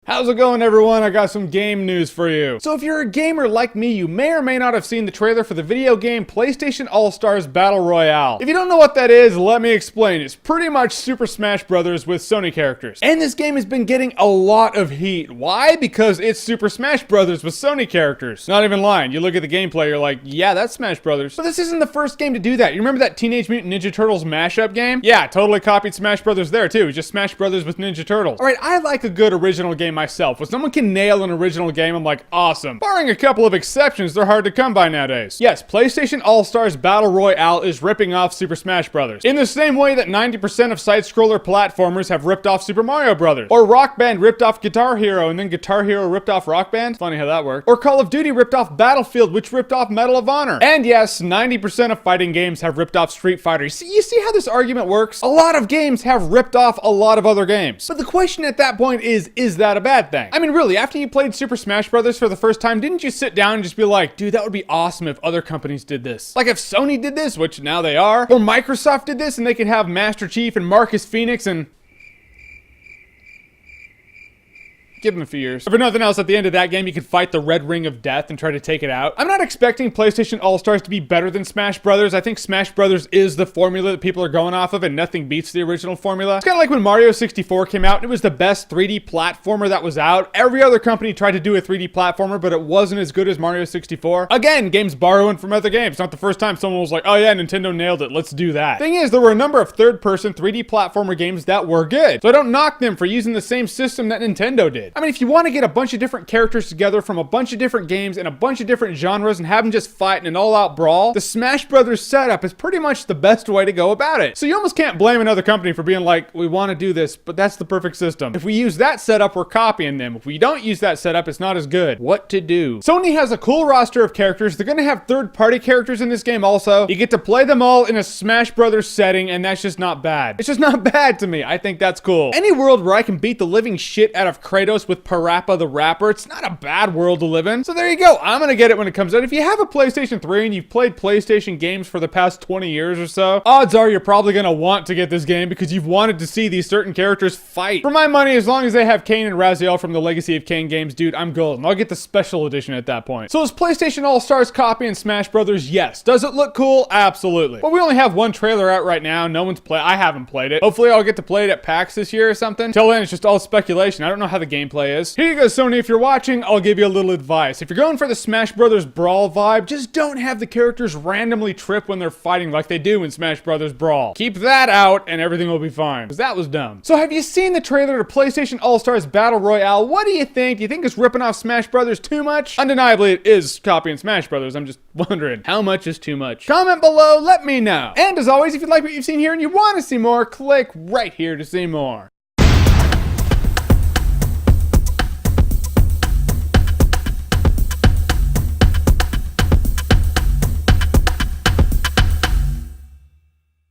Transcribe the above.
How's it going, everyone? I got some game news for you. So if you're a gamer like me, you may or may not have seen the trailer for the video game PlayStation All-Stars Battle Royale. If you don't know what that is, let me explain. It's pretty much Super Smash Bros. With Sony characters. And this game has been getting a lot of heat. Why? Because it's Super Smash Bros. With Sony characters. Not even lying. You look at the gameplay, you're like, yeah, that's Smash Bros. But this isn't the first game to do that. You remember that Teenage Mutant Ninja Turtles mashup game? Yeah, totally copied Smash Bros. There too. Just Smash Bros. With Ninja Turtles. Alright, I like a good original game myself. When someone can nail an original game, I'm like, awesome. Barring a couple of exceptions, they're hard to come by nowadays. Yes, PlayStation All-Stars Battle Royale is ripping off Super Smash Bros. In the same way that 90% of side-scroller platformers have ripped off Super Mario Bros. Or Rock Band ripped off Guitar Hero and then Guitar Hero ripped off Rock Band. Funny how that worked. Or Call of Duty ripped off Battlefield, which ripped off Medal of Honor. And yes, 90% of fighting games have ripped off Street Fighter. You see how this argument works? A lot of games have ripped off a lot of other games. But the question at that point is that a bad thing? I mean, really, after you played Super Smash Bros. For the first time, didn't you sit down and just be like, dude, that would be awesome if other companies did this? Like if Sony did this, which now they are, or Microsoft did this and they could have Master Chief and Marcus Phoenix and... Give him a few years. If for nothing else, at the end of that game, you could fight the Red Ring of Death and try to take it out. I'm not expecting PlayStation All-Stars to be better than Smash Brothers. I think Smash Brothers is the formula that people are going off of, and nothing beats the original formula. It's kind of like when Mario 64 came out, and it was the best 3D platformer that was out. Every other company tried to do a 3D platformer, but it wasn't as good as Mario 64. Again, games borrowing from other games. Not the first time someone was like, oh yeah, Nintendo nailed it, let's do that. Thing is, there were a number of third-person 3D platformer games that were good, so I don't knock them for using the same system that Nintendo did. I mean, if you want to get a bunch of different characters together from a bunch of different games and a bunch of different genres and have them just fight in an all-out brawl, the Smash Brothers setup is pretty much the best way to go about it. So you almost can't blame another company for being like, we want to do this, but that's the perfect system. If we use that setup, we're copying them. If we don't use that setup, it's not as good. What to do? Sony has a cool roster of characters. They're going to have third-party characters in this game also. You get to play them all in a Smash Brothers setting, and that's just not bad. It's just not bad to me. I think that's cool. Any world where I can beat the living shit out of Kratos with Parappa the Rapper, it's not a bad world to live in. So there you go. I'm gonna get it when it comes out. If you have a PlayStation 3 and you've played PlayStation games for the past 20 years or so, odds are you're probably gonna want to get this game because you've wanted to see these certain characters fight. For my money, as long as they have Kain and Raziel from the Legacy of Kain games, dude, I'm golden. I'll get the special edition at that point. So is PlayStation All-Stars copying Smash Brothers? Yes. Does it look cool? Absolutely. But we only have one trailer out right now. No one's I haven't played it. Hopefully I'll get to play it at PAX this year or something. Till then, it's just all speculation. I don't know how the gameplay is. Here you go, Sony. If you're watching, I'll give you a little advice. If you're going for the Smash Brothers Brawl vibe, just don't have the characters randomly trip when they're fighting like they do in Smash Brothers Brawl. Keep that out and everything will be fine. Because that was dumb. So have you seen the trailer to PlayStation All-Stars Battle Royale? What do you think? Do you think it's ripping off Smash Brothers too much? Undeniably, it is copying Smash Brothers. I'm just wondering, how much is too much? Comment below, let me know. And as always, if you like what you've seen here and you want to see more, click right here to see more.